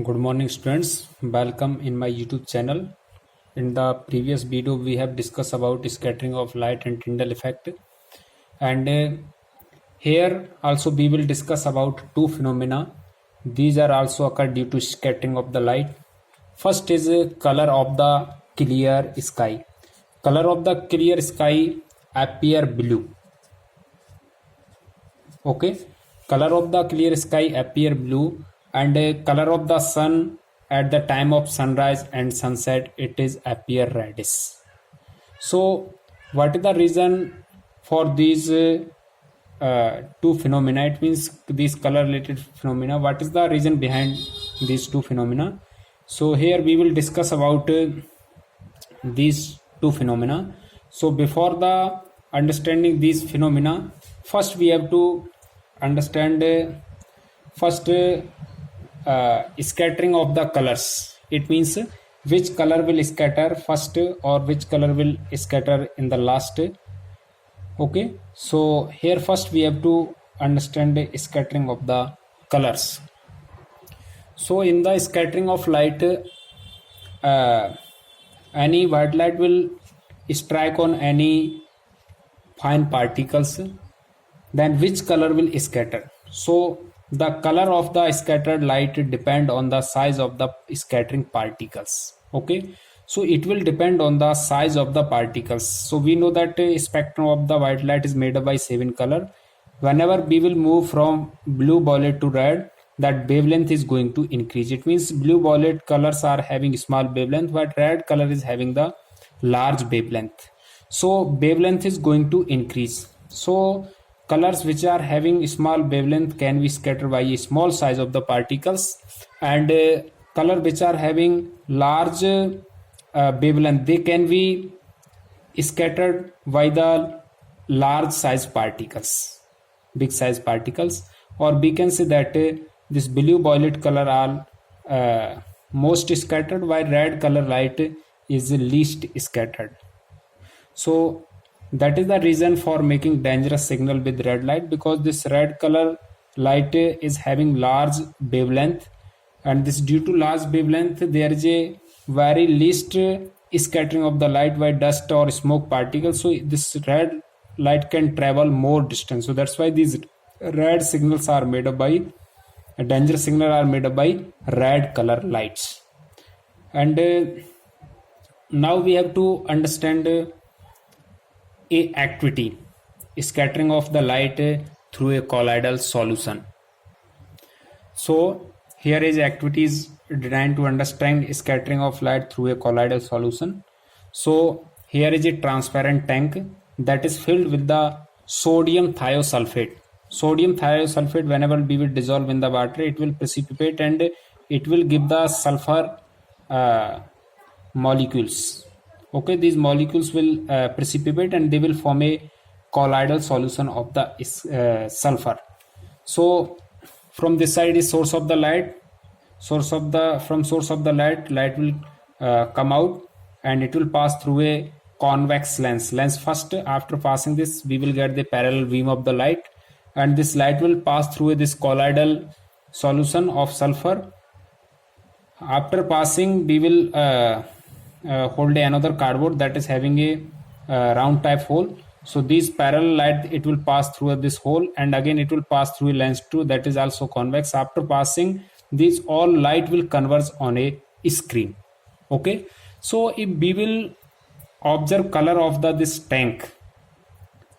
Good morning students, welcome in my YouTube channel. In the previous video we have discussed about scattering of light and Tyndall effect, and here also we will discuss about two phenomena. These are also occur due to scattering of the light. First is color of the clear sky. Color of the clear sky appear blue. Okay, color of the clear sky appear blue, and color of the sun at the time of sunrise and sunset it is appear reddish. So what is the reason for these two phenomena? It means these color related phenomena. What is the reason behind these two phenomena? So here we will discuss about these two phenomena. So before the understanding these phenomena, first we have to understand scattering of the colors. It means which color will scatter first or which color will scatter in the last. Okay, so here first we have to understand the scattering of the colors. So in the scattering of light, any white light will strike on any fine particles, then which color will scatter? So the color of the scattered light depend on the size of the scattering particles. Okay, so it will depend on the size of the particles. So we know that spectrum of the white light is made up by 7 color. Whenever we will move from blue, violet to red, that wavelength is going to increase. It means blue, violet colors are having small wavelength, but red color is having the large wavelength. So wavelength is going to increase. So colors which are having small wavelength can be scattered by a small size of the particles, and color which are having large wavelength, they can be scattered by the large size particles, big size particles. Or we can say that this blue, violet color are most scattered, while red color light is least scattered. So that is the reason for making dangerous signal with red light, because this red color light is having large wavelength, and this due to large wavelength there is a very least scattering of the light by dust or smoke particles. So this red light can travel more distance. So that's why these red signals are made up by dangerous signal are made up by red color lights. And now we have to understand a activity, scattering of the light through a colloidal solution. So here is activities designed to understand scattering of light through a colloidal solution. So here is a transparent tank that is filled with the sodium thiosulfate. Sodium thiosulfate, whenever we will dissolve in the water, it will precipitate and it will give the sulfur molecules. Okay, these molecules will precipitate and they will form a colloidal solution of the sulfur. So from this side is source of the light. Source of the light will come out, and it will pass through a convex lens. First, after passing this, we will get the parallel beam of the light, and this light will pass through this colloidal solution of sulfur. After passing, we will hold another cardboard that is having a round type hole. So this parallel light, it will pass through this hole, and again it will pass through a lens too that is also convex. After passing, this all light will converge on a screen. Okay, so if we will observe color of this tank,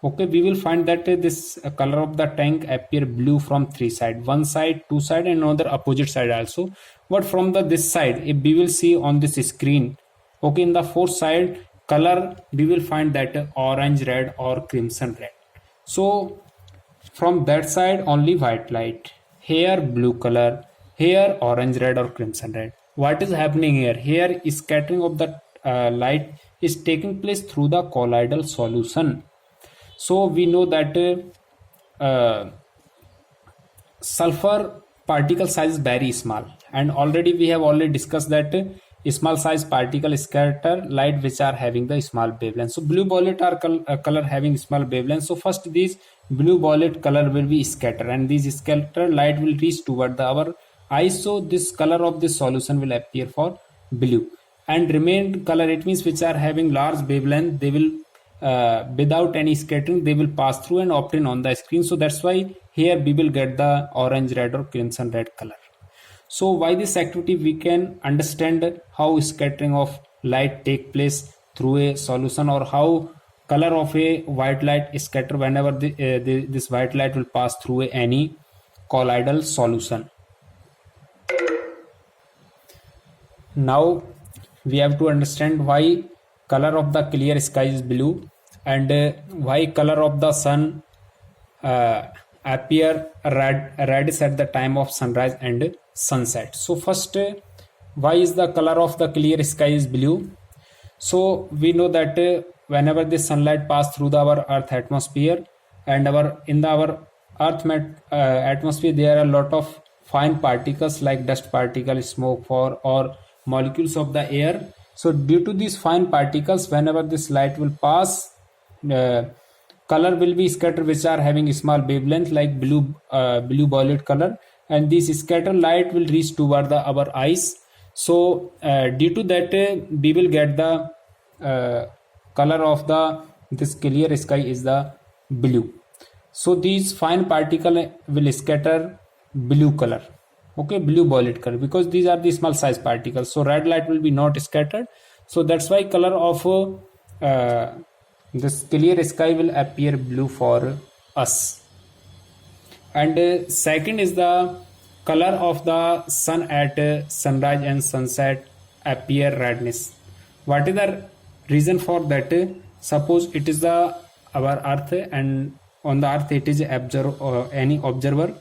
okay, we will find that this color of the tank appear blue from three side, one side, two side, and another opposite side also. But from this side, if we will see on this screen, okay, in the fourth side color, we will find that orange red or crimson red. So from that side only white light, here blue color, here orange red or crimson red. What is happening here? Here scattering of the light is taking place through the colloidal solution. So we know that sulfur particle size is very small, and already we have discussed that small size particle scatter light which are having the small wavelength. So blue, violet are color having small wavelength. So first these blue, violet color will be scattered, and these scatter light will reach toward our ice, so this color of this solution will appear for blue. And remained color, it means which are having large wavelength, they will without any scattering they will pass through and obtain on the screen. So that's why here we will get the orange red or crimson red color. So by this activity we can understand how scattering of light take place through a solution, or how color of a white light scatter whenever this white light will pass through any colloidal solution. Now we have to understand why color of the clear sky is blue, and why color of the sun appear reddish at the time of sunrise and sunset. So first, why is the color of the clear sky is blue? So we know that whenever the sunlight pass through our earth atmosphere, and our earth atmosphere, there are a lot of fine particles like dust particles, smoke or molecules of the air. So due to these fine particles, whenever this light will pass, color will be scattered which are having small wavelength like blue violet color, and this scattered light will reach toward our eyes. So due to that, we will get the color of this clear sky is the blue. So these fine particle will scatter blue color, okay, blue violet color, because these are the small size particles. So red light will be not scattered. So that's why color of this clear sky will appear blue for us. And second is the color of the sun at sunrise and sunset appear redness. What is the reason for that? Suppose it is our earth, and on the earth it is any observer,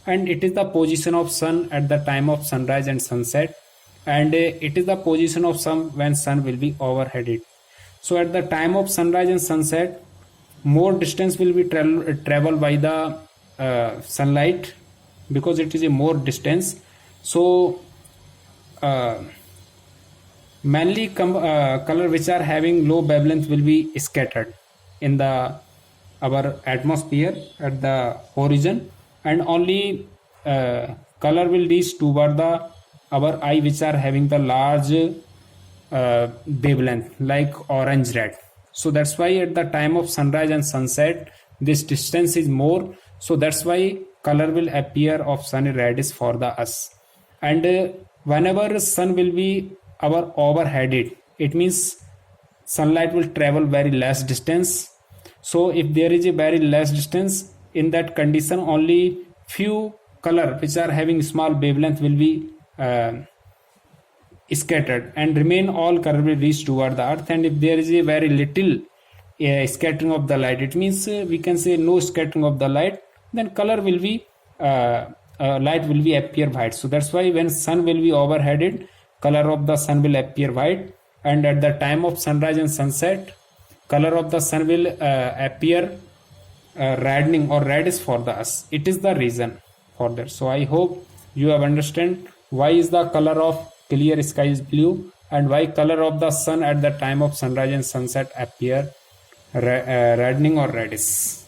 and it is the position of sun at the time of sunrise and sunset, and it is the position of sun when sun will be overheaded. So at the time of sunrise and sunset, more distance will be traveled by the sunlight, because it is a more distance. So mainly color which are having low wavelength will be scattered in our atmosphere at the horizon, and only color will reach toward our eye which are having the large wavelength like orange red. So that's why at the time of sunrise and sunset this distance is more. So that's why color will appear of sun reddish for us. And whenever sun will be our overheaded, it means sunlight will travel very less distance. So if there is a very less distance, in that condition only few color which are having small wavelength will be scattered, and remain all color will reach toward the earth. And if there is a very little scattering of the light, it means we can say no scattering of the light, then color will be light will be appear white. So that's why when sun will be overheaded, color of the sun will appear white, and at the time of sunrise and sunset, color of the sun will appear reddening or reddish for us. It is the reason for that. So I hope you have understand why is the color of clear sky is blue, and why color of the sun at the time of sunrise and sunset appear reddening or reddish.